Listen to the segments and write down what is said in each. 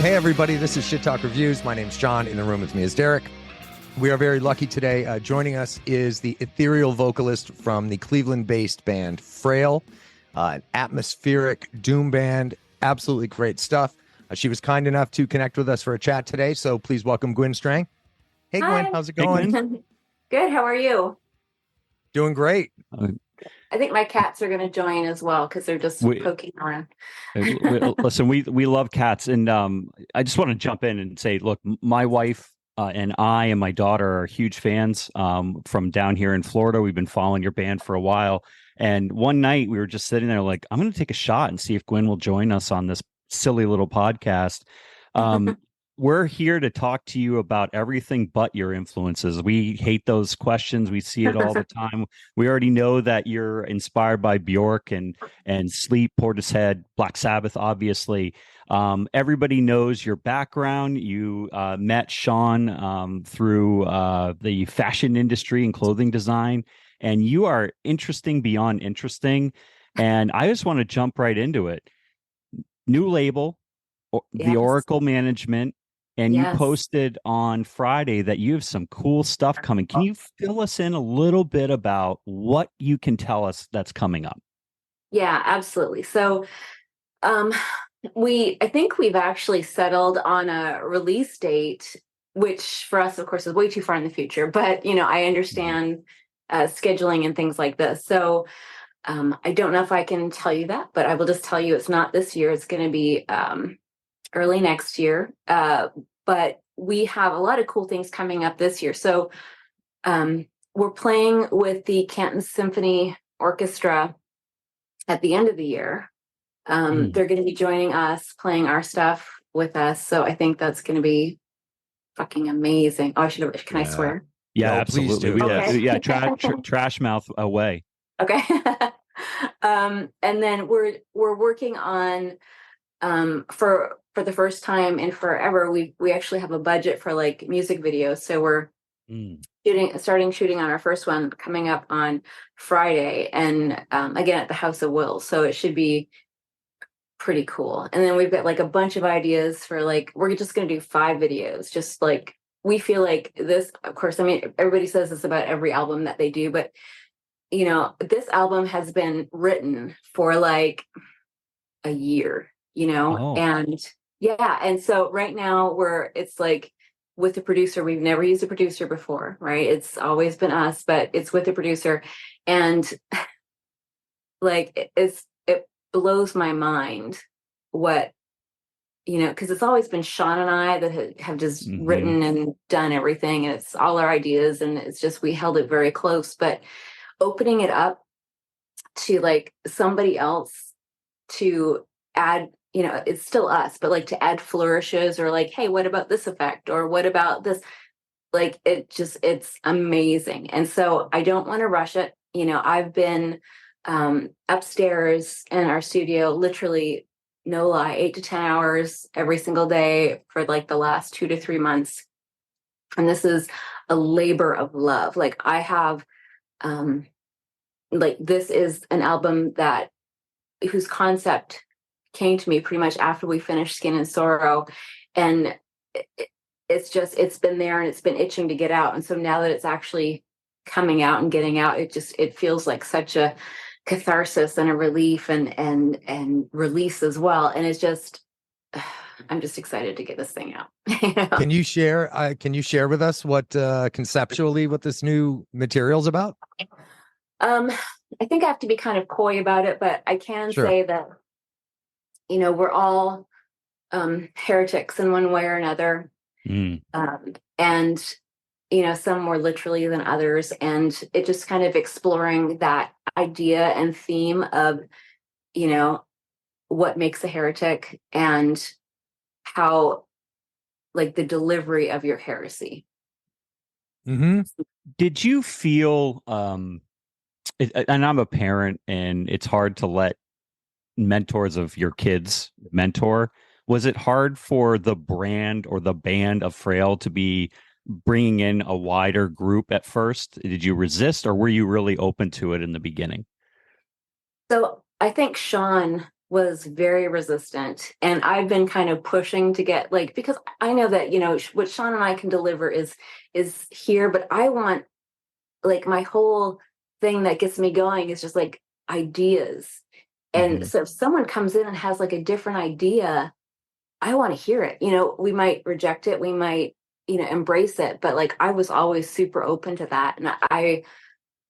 Hey, everybody, this is Shit Talk Reviews. My name's John. In the room with me is Derek. We are very lucky today. Joining us is the ethereal vocalist from the Cleveland-based band Frayle, an atmospheric doom band. Absolutely great stuff. She was kind enough to connect with us for a chat today, so please welcome Gwyn Strang. Hey, Hi. Gwyn, how's it going? Hey, good. How are you? Doing great. I think my cats are going to join as well because they're just poking around. Listen, we love cats, and I just want to jump in and say, look, my wife and I and my daughter are huge fans from down here in Florida. We've been following your band for a while, and one night we were just sitting there like, I'm going to take a shot and see if Gwyn will join us on this silly little podcast. We're here to talk to you about everything but your influences. We hate those questions. We see it all the time. We already know that you're inspired by Bjork and Sleep, Portishead, Black Sabbath, obviously. Everybody knows your background. You met Sean through the fashion industry and clothing design, and you are interesting beyond interesting. And I just want to jump right into it. New label, the Oracle Management. And you posted on Friday that you have some cool stuff coming. Can you fill us in a little bit about what you can tell us that's coming up? Yeah, absolutely. So I think we've actually settled on a release date, which for us, of course, is way too far in the future. But, I understand scheduling and things like this. So I don't know if I can tell you that, but I will just tell you it's not this year. It's going to be early next year. But we have a lot of cool things coming up this year. So we're playing with the Canton Symphony Orchestra at the end of the year. They're going to be joining us, playing our stuff with us. So I think that's going to be fucking amazing. Oh, can I swear? Yeah, No, absolutely. Okay. Trash mouth away. Okay. And then we're working on for the first time in forever, we actually have a budget for like music videos. So we're starting shooting on our first one coming up on Friday, and again at the House of Will. So it should be pretty cool. And then we've got like a bunch of ideas for like, we're just going to do 5 videos. Just like, we feel like this, of course, I mean, everybody says this about every album that they do, but this album has been written for like a year. And so right now it's like with the producer, we've never used a producer before, right? It's always been us, but it's with the producer. And like, it blows my mind what, because it's always been Sean and I that have just written and done everything. And it's all our ideas. And it's just, we held it very close, but opening it up to like somebody else to add, it's still us, but like to add flourishes or like, hey, what about this effect? Or what about this? Like, it's amazing. And so I don't want to rush it. I've been upstairs in our studio, literally, no lie, 8 to 10 hours every single day for like the last 2 to 3 months. And this is a labor of love. Like I have, like, this is an album whose concept came to me pretty much after we finished Skin and Sorrow, and it's been there and it's been itching to get out. And so now that it's actually coming out and getting out, it feels like such a catharsis and a relief and release as well. And it's just, I'm just excited to get this thing out. Can you share with us what conceptually what this new material's about? I think I have to be kind of coy about it, but I can say that we're all heretics in one way or another. And, some more literally than others. And it just kind of exploring that idea and theme of, what makes a heretic and how, like, the delivery of your heresy. Did you feel, and I'm a parent and it's hard to let mentors of your kids mentor. Was it hard for the brand or the band of Frayle to be bringing in a wider group at first? Did you resist, or were you really open to it in the beginning? So I think Sean was very resistant, and I've been kind of pushing to get like, because I know that, what Sean and I can deliver is here, but I want, like, my whole thing that gets me going is just like ideas. And so if someone comes in and has like a different idea, I want to hear it. We might reject it, we might, embrace it, but like I was always super open to that. And I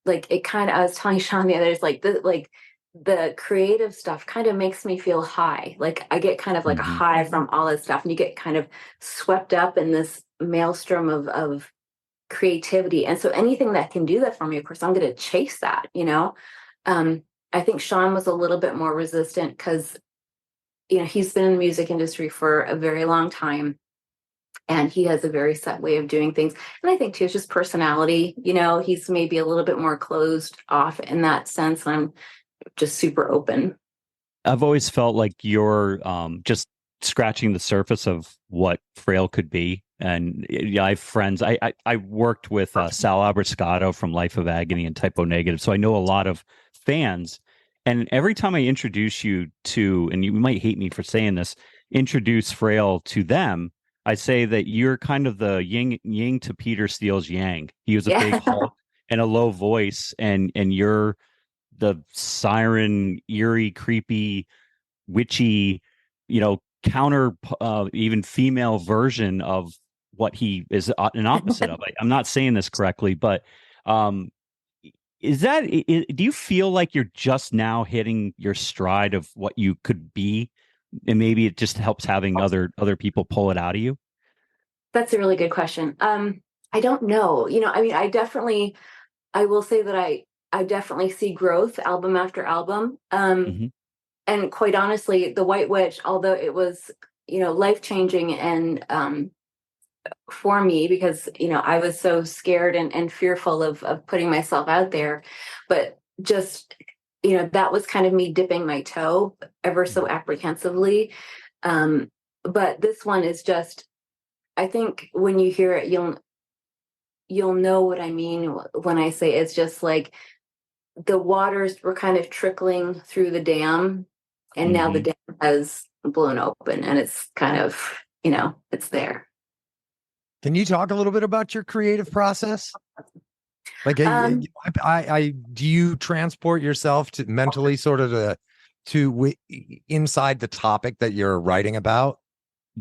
like it kind of, I was telling Sean the other day, it's like the creative stuff kind of makes me feel high. Like I get kind of like a high from all this stuff, and you get kind of swept up in this maelstrom of creativity. And so anything that can do that for me, of course, I'm going to chase that, I think Sean was a little bit more resistant because, he's been in the music industry for a very long time, and he has a very set way of doing things. And I think too, it's just personality, he's maybe a little bit more closed off in that sense. I'm just super open. I've always felt like you're just scratching the surface of what Frayle could be. And yeah, I have friends. I worked with Sal Abrascato from Life of Agony and Typo Negative, so I know a lot of fans. And every time I introduce you to, and you might hate me for saying this, introduce Frayle to them, I say that you're kind of the yin to Peter Steele's yang. He was a big Hulk and a low voice, and you're the siren, eerie, creepy, witchy, counter, even female version of what he is an opposite of. I'm not saying this correctly, but do you feel like you're just now hitting your stride of what you could be, and maybe it just helps having other people pull it out of you? That's a really good question. I don't know. I will say that I definitely see growth album after album. And quite honestly, The White Witch, although it was, life-changing and for me, because, I was so scared and fearful of putting myself out there, but just, that was kind of me dipping my toe ever so apprehensively. But this one is just, I think when you hear it, you'll know what I mean when I say it's just like the waters were kind of trickling through the dam, and now the dam has blown open, and it's kind of, it's there. Can you talk a little bit about your creative process? Like, do you transport yourself to mentally sort of to inside the topic that you're writing about?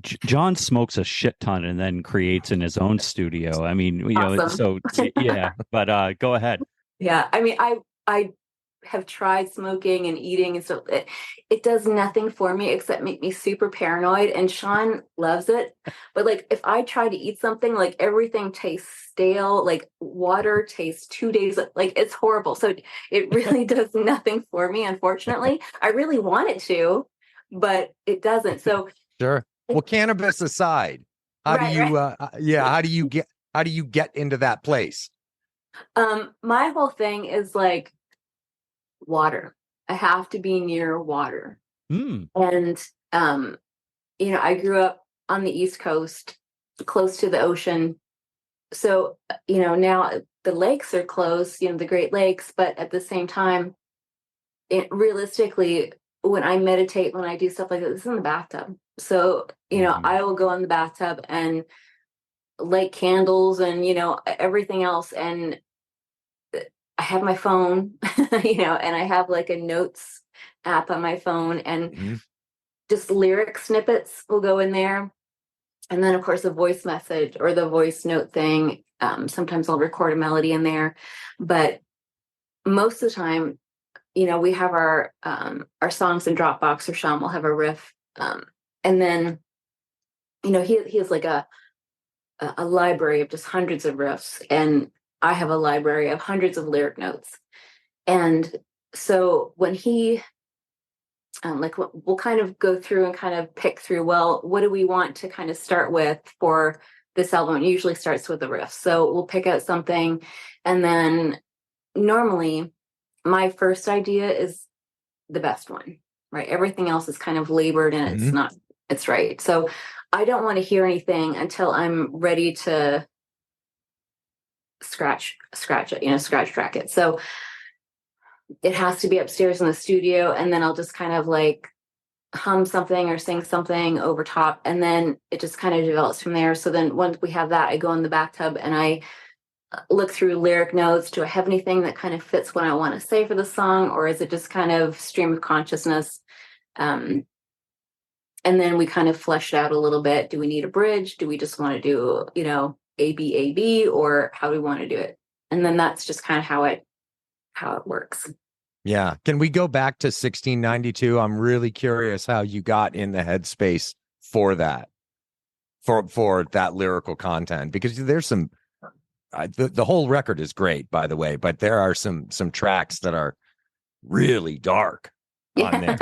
John smokes a shit ton and then creates in his own studio. I mean, Awesome. so yeah, but go ahead. Yeah. I mean, I have tried smoking and eating, and so it does nothing for me except make me super paranoid, and Sean loves it. But like if I try to eat something, like everything tastes stale, like water tastes 2 days, like it's horrible. So it really does nothing for me, unfortunately. I really want it to, but it doesn't. So sure. Well, cannabis aside, how do you get into that place? My whole thing is like water. I have to be near water. And I grew up on the East Coast, close to the ocean. So, now the lakes are close, the Great Lakes, but at the same time, realistically, when I meditate, when I do stuff like this is in the bathtub. So, I will go in the bathtub and light candles and, everything else. And I have my phone, and I have like a notes app on my phone, and just lyric snippets will go in there. And then, of course, a voice message or the voice note thing. Sometimes I'll record a melody in there. But most of the time, we have our songs in Dropbox, or Sean will have a riff. And then, he has like a library of just hundreds of riffs, and I have a library of hundreds of lyric notes. And so when he, we'll kind of go through and kind of pick through, well, what do we want to kind of start with for this album? It usually starts with a riff. So we'll pick out something, and then normally my first idea is the best one, right? Everything else is kind of labored and it's right. So I don't want to hear anything until I'm ready to scratch it, scratch track it. So it has to be upstairs in the studio, and then I'll just kind of like hum something or sing something over top, and then it just kind of develops from there. So then once we have that, I go in the bathtub and I look through lyric notes. Do I have anything that kind of fits what I want to say for the song, or is it just kind of stream of consciousness? And then we kind of flesh it out a little bit. Do we need a bridge? Do we just want to do, A, B, A, B, or how do we want to do it? And then that's just kind of how it works. Yeah. Can we go back to 1692? I'm really curious how you got in the headspace for that, for that lyrical content, because there's some, the whole record is great, by the way, but there are some tracks that are really dark on there,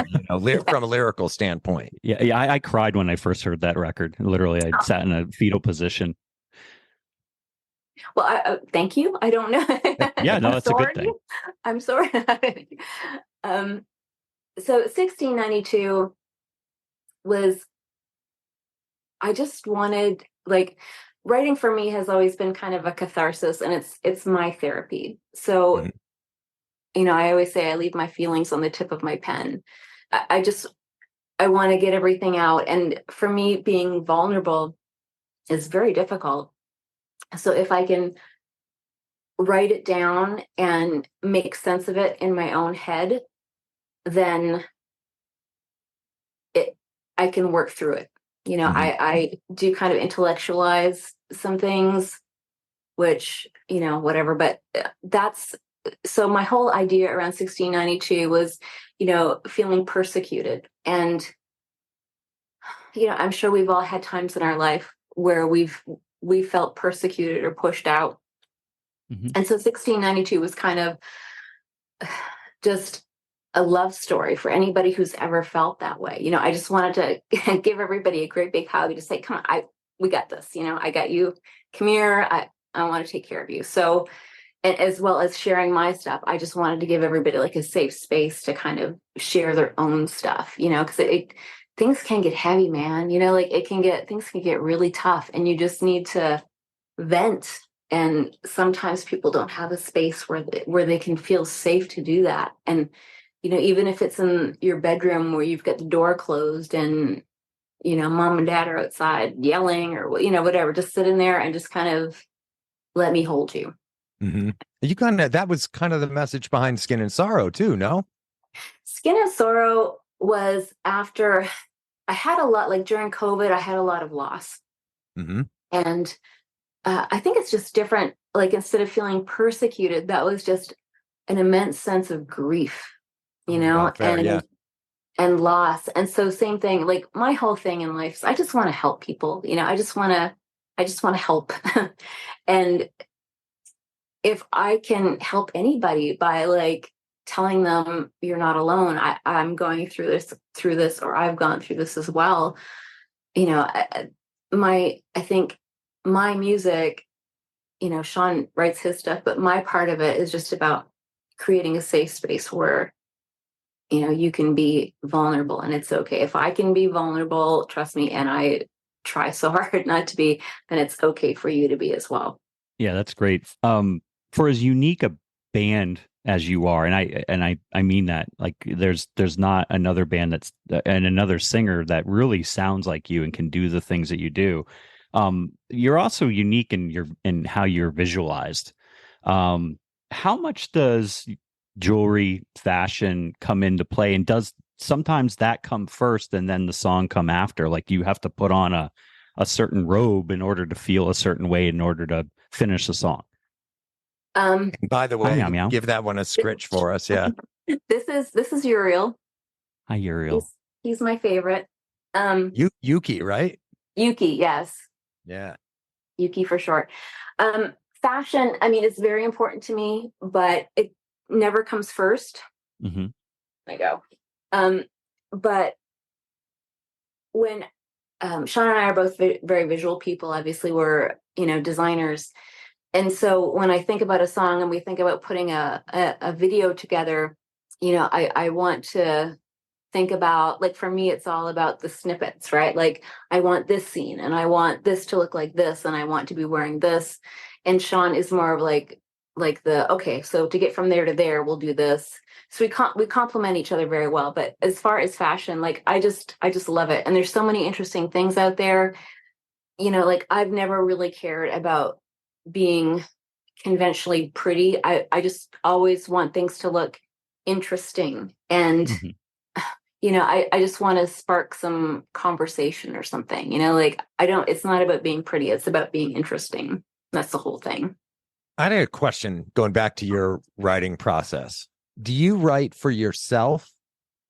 from a lyrical standpoint. Yeah. I cried when I first heard that record. Literally, I sat in a fetal position. Well, thank you. I don't know. Yeah, no, that's a good thing. I'm sorry. So 1692 was, I just wanted, like, writing for me has always been kind of a catharsis, and it's my therapy. So, I always say I leave my feelings on the tip of my pen. I want to get everything out. And for me, being vulnerable is very difficult. So if I can write it down and make sense of it in my own head, then I can work through it. I do kind of intellectualize some things, which, whatever, but so my whole idea around 1692 was, feeling persecuted. And, I'm sure we've all had times in our life where we felt persecuted or pushed out. And so 1692 was kind of just a love story for anybody who's ever felt that way. I just wanted to give everybody a great big hug and just say, come on, we got this, I got you. Come here. I want to take care of you. So, and as well as sharing my stuff, I just wanted to give everybody like a safe space to kind of share their own stuff, because things can get heavy, man. Things can get really tough, and you just need to vent. And sometimes people don't have a space where they can feel safe to do that. And, even if it's in your bedroom where you've got the door closed and, mom and dad are outside yelling or, whatever, just sit in there and just kind of let me hold you. Mm-hmm. That was kind of the message behind Skin and Sorrow too, no? Skin and Sorrow was after I had a lot, like during COVID, I had a lot of loss. And I think it's just different. Like, instead of feeling persecuted, that was just an immense sense of grief, and loss. And so same thing, like my whole thing in life is I just want to help people. I just want to help. And if I can help anybody by like telling them you're not alone, I'm going through this, or I've gone through this as well. I think my music, Sean writes his stuff, but my part of it is just about creating a safe space where, you can be vulnerable and it's okay. If I can be vulnerable, trust me, and I try so hard not to be, then it's okay for you to be as well. Yeah, that's great. For as unique a band as you are, and I mean that, like there's not another band and another singer that really sounds like you and can do the things that you do. You're also unique in how you're visualized. How much does jewelry, fashion come into play, and does sometimes that come first and then the song come after? Like you have to put on a certain robe in order to feel a certain way in order to finish the song. By the way, meow, meow. Give that one a scritch for us. Yeah. This is Uriel. Hi, Uriel. He's my favorite. Yuki, right? Yuki, yes. Yeah. Yuki for short. Fashion, I mean, it's very important to me, but it never comes first. I go. But when Sean and I are both very visual people, obviously we're, designers. And so when I think about a song and we think about putting a video together, I want to think about, like, for me, it's all about the snippets, right? Like, I want this scene and I want this to look like this and I want to be wearing this. And Sean is more of like, like okay, so to get from there to there, we'll do this. So we complement each other very well. But as far as fashion, like I just love it. And there's so many interesting things out there. Like I've never really cared about being conventionally pretty. I just always want things to look interesting. And I just want to spark some conversation or something, like it's not about being pretty. It's about being interesting. That's the whole thing. I had a question going back to your writing process. Do you write for yourself,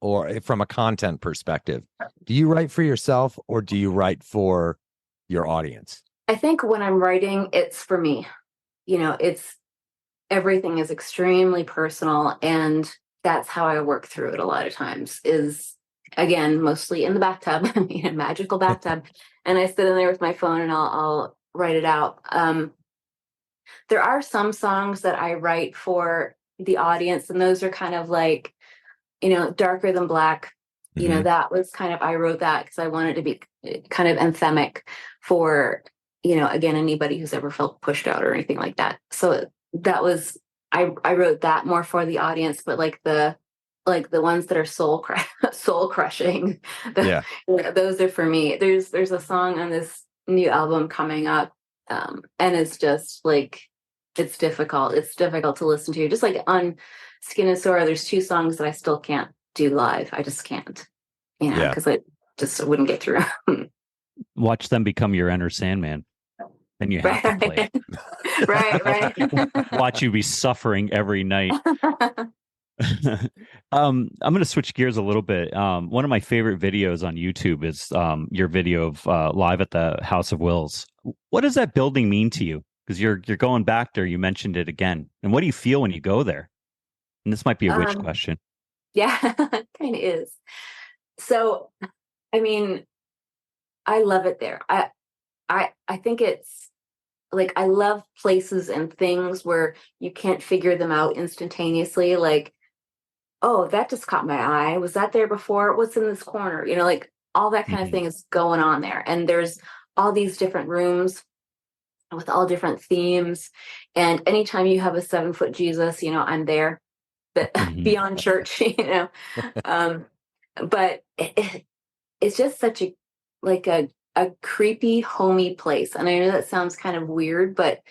or from a content perspective, do you write for yourself or do you write for your audience? I think when I'm writing, it's for me. Everything is extremely personal, and that's how I work through it a lot of times is, again, mostly in the bathtub, magical bathtub. And I sit in there with my phone and I'll write it out. There are some songs that I write for the audience, and those are kind of like, Darker Than Black. That was kind of, I wrote that because I wanted to be kind of anthemic for, again, anybody who's ever felt pushed out or anything like that. So that was, I wrote that more for the audience, but like the ones that are soul crushing, those are for me. There's a song on this new album coming up, and it's just like, it's difficult to listen to. Just like on Skin and Sore, there's 2 songs that I still can't do live. I just can't, because I just wouldn't get through. Watch them become your Enter Sandman. Then you have to play it. Right. Watch you be suffering every night. I'm going to switch gears a little bit. One of my favorite videos on YouTube is your video of live at the House of Wills. What does that building mean to you? Because you're going back there. You mentioned it again. And what do you feel when you go there? And this might be a witch question. Yeah, kind of is. So, I mean, I love it there. I think it's like, I love places and things where you can't figure them out instantaneously. Like, oh, that just caught my eye. Was that there before? What's in this corner? Like all that kind of thing is going on there. And there's all these different rooms with all different themes. And anytime you have a 7-foot Jesus, I'm there, but beyond church, but it's just such a creepy, homey place. And I know that sounds kind of weird, but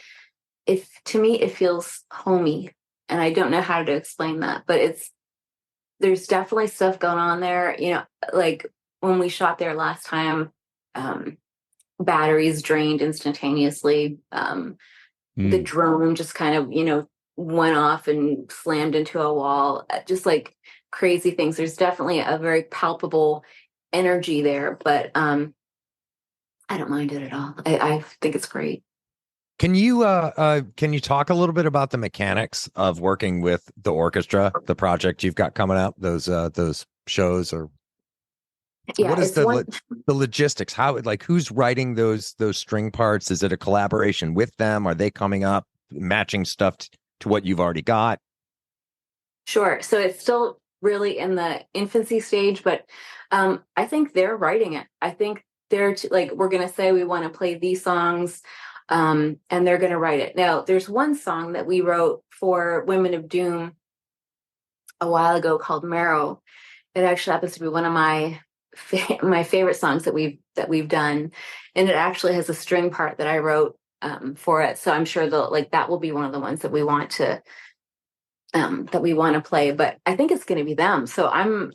to me, it feels homey. And I don't know how to explain that, but there's definitely stuff going on there. Like when we shot there last time, batteries drained instantaneously. The drone just kind of, went off and slammed into a wall, just like crazy things. There's definitely a very palpable energy there, but I don't mind it at all. I think it's great. Can you talk a little bit about the mechanics of working with the orchestra, the project you've got coming up, those shows, or what is the logistics? How, like, who's writing those string parts? Is it a collaboration with them? Are they coming up matching stuff to what you've already got? Sure. So it's still really in the infancy stage, but I think they're writing it. I think they're like, we're going to say we want to play these songs. And they're going to write it. Now, there's one song that we wrote for Women of Doom a while ago called Marrow. It actually happens to be one of my favorite songs that we've done, and it actually has a string part that I wrote for it. So I'm sure that will be one of the ones that we want to play. But I think it's going to be them. So I'm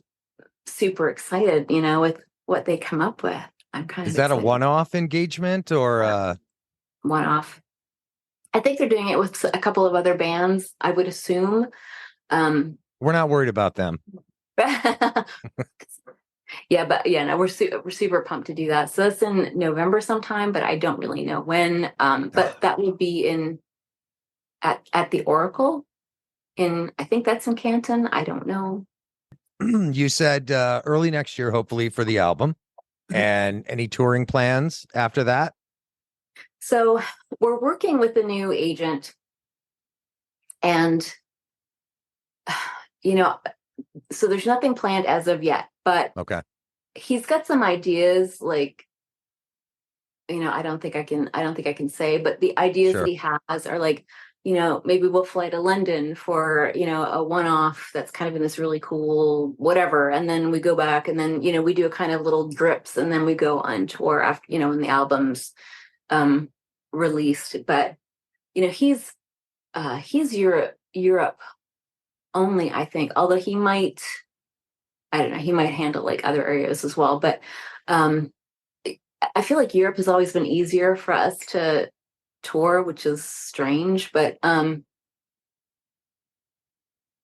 super excited, with what they come up with. I'm kind of. Is that excited. A one-off engagement or? One-off. I think they're doing it with a couple of other bands, I would assume. We're not worried about them. Yeah, but no, we're super pumped to do that. So that's in November sometime, but I don't really know when. But that will be at the Oracle I think that's in Canton. I don't know. You said early next year, hopefully, for the album. And any touring plans after that? So we're working with a new agent, and, so there's nothing planned as of yet, but okay, he's got some ideas, like, I don't think I can say, but the ideas that he has are like maybe we'll fly to London for, a one-off that's kind of in this really cool whatever. And then we go back and then, we do a kind of little drips and then we go on tour after, when the album's released. But, he's Europe only, I think, although he might handle like other areas as well. But I feel like Europe has always been easier for us to tour, which is strange, but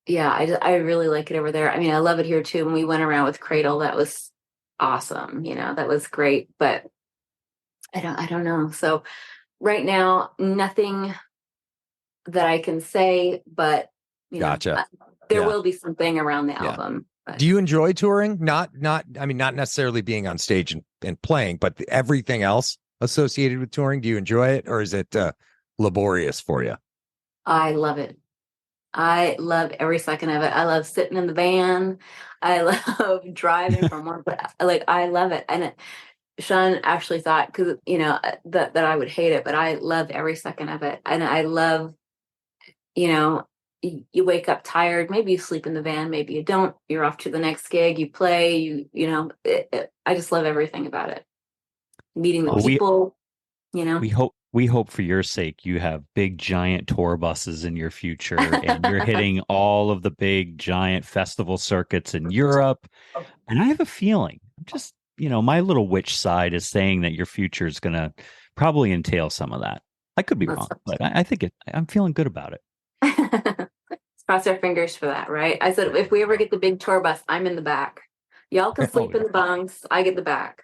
yeah, I really like it over there. I mean, I love it here too. When we went around with Cradle, that was awesome. That was great, but I don't know. So right now, nothing that I can say, but Gotcha. There will be something around the album. But. Do you enjoy touring? Not necessarily being on stage and playing, but everything else associated with touring. Do you enjoy it, or is it laborious for you? I love it. I love every second of it. I love sitting in the van. I love driving from work. Like, I love it. And Sean actually thought, because that I would hate it, but I love every second of it. And I love, you wake up tired. Maybe you sleep in the van. Maybe you don't. You're off to the next gig. You play. I just love everything about it. Meeting the people. We hope for your sake you have big giant tour buses in your future and you're hitting all of the big giant festival circuits in Europe. And I have a feeling, just my little witch side is saying that your future is going to probably entail some of that. I could be wrong, but I think I'm feeling good about it. Let's cross our fingers for that, right? I said, if we ever get the big tour bus, I'm in the back. Y'all can sleep in the bunks. I get the back.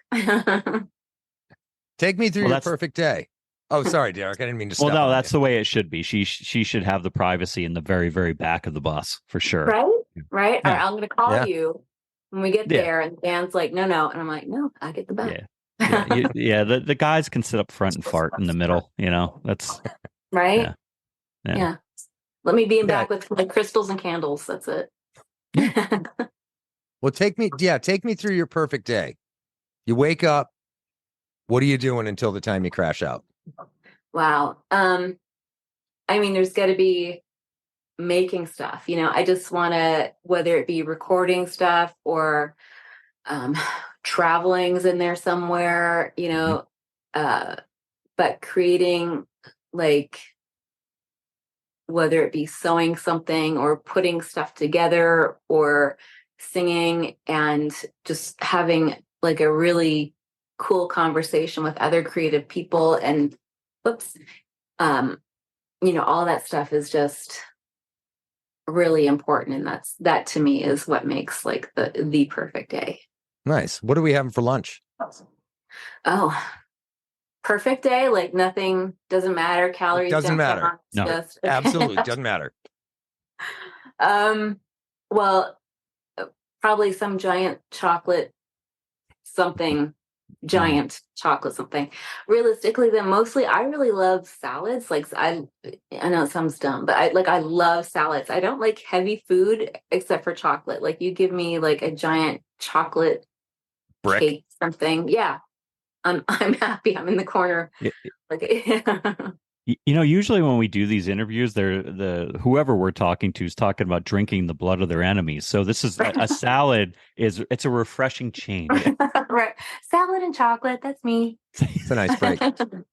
Take me through your perfect day. Oh, sorry, Derek. I didn't mean to stop. Well, no, that's the way it should be. She should have the privacy in the very, very back of the bus for sure. Right. Yeah. All right, I'm going to call you when we get there, and Dan's like, no, and I'm like, no, I get the back. The guys can sit up front and fart in the middle. That's right. Yeah. Let me be in back with like crystals and candles. That's it. Well, take me through your perfect day. You wake up. What are you doing until the time you crash out? Wow. There's got to be making stuff. I just want to, whether it be recording stuff or traveling's in there somewhere, but creating, like, whether it be sewing something or putting stuff together or singing and just having like a really cool conversation with other creative people and all that stuff is just really important, and that to me is what makes like the perfect day. Nice. What are we having for lunch? Oh, perfect day, like nothing doesn't matter, calories doesn't matter. No, just, absolutely doesn't matter. Well, probably some giant chocolate something. Giant chocolate something. Realistically, then mostly I really love salads. Like I know it sounds dumb, but I love salads. I don't like heavy food except for chocolate. Like you give me like a giant chocolate brick cake, something. Yeah. I'm happy. I'm in the corner. Yeah. Like usually when we do these interviews, whoever we're talking to is talking about drinking the blood of their enemies. So this is a salad. It's a refreshing change. Right, salad and chocolate. That's me. It's a nice break. And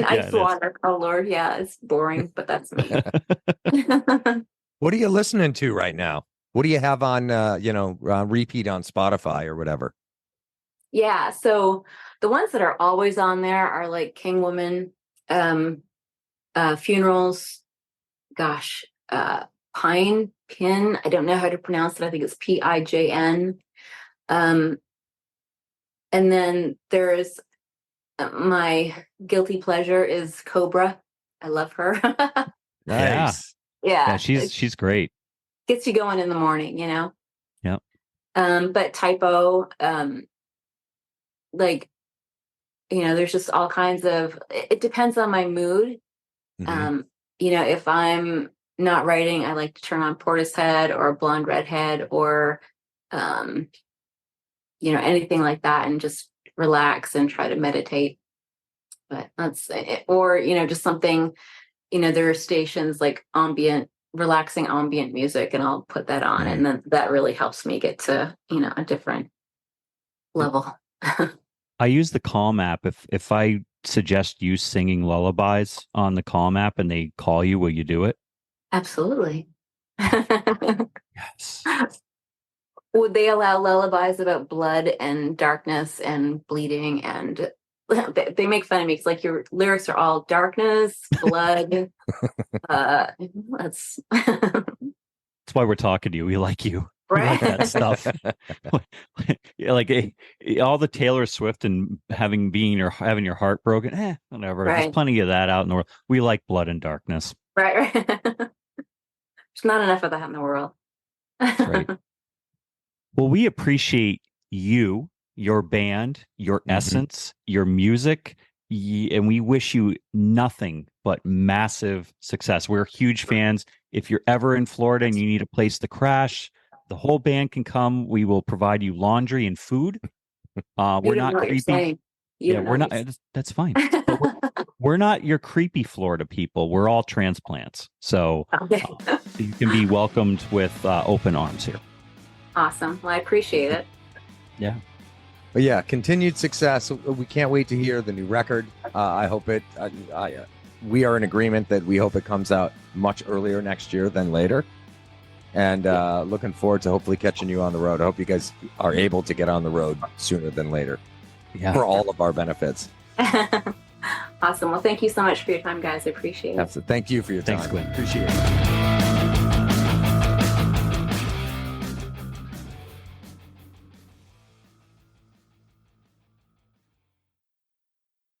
ice water. Oh Lord, yeah, it's boring, but that's me. What are you listening to right now? What do you have on repeat on Spotify or whatever? Yeah, so the ones that are always on there are like King Woman, Funerals, Pin. I don't know how to pronounce it. I think it's Pijn. And then there's my guilty pleasure is Cobra. I love her. Nice. Yeah. She's great. Gets you going in the morning, Yep. But Typo, there's just all kinds of, it depends on my mood. Mm-hmm. If I'm not writing, I like to turn on Portishead or Blonde Redhead or, anything like that and just relax and try to meditate. But that's it. Or, just something, there are stations like relaxing ambient music, and I'll put that on, and then that really helps me get to, a different level. I use the Calm app. If I suggest you singing lullabies on the Calm app and they call you, will you do it? Absolutely. Yes. Would they allow lullabies about blood and darkness and bleeding? And they make fun of me because, like, your lyrics are all darkness, blood. That's why we're talking to you. We like you. We right. like that stuff. Like all the Taylor Swift and having your heart broken. Whatever. Right. There's plenty of that out in the world. We like blood and darkness. Right. There's not enough of that in the world. That's right. Well, we appreciate you, your band, your essence, your music, and we wish you nothing but massive success. We're huge fans. If you're ever in Florida and you need a place to crash, the whole band can come. We will provide you laundry and food. We're not creepy. We're not. That's fine. But we're not your creepy Florida people. We're all transplants. So you can be welcomed with open arms here. Awesome. Well, I appreciate it. Yeah. But yeah, continued success. We can't wait to hear the new record. I hope it. We are in agreement that we hope it comes out much earlier next year than later. And looking forward to hopefully catching you on the road. I hope you guys are able to get on the road sooner than later. Yeah. For all of our benefits. Awesome. Well, thank you so much for your time, guys. I appreciate it. Absolutely. Thank you for your time. Thanks, Gwyn. Appreciate it.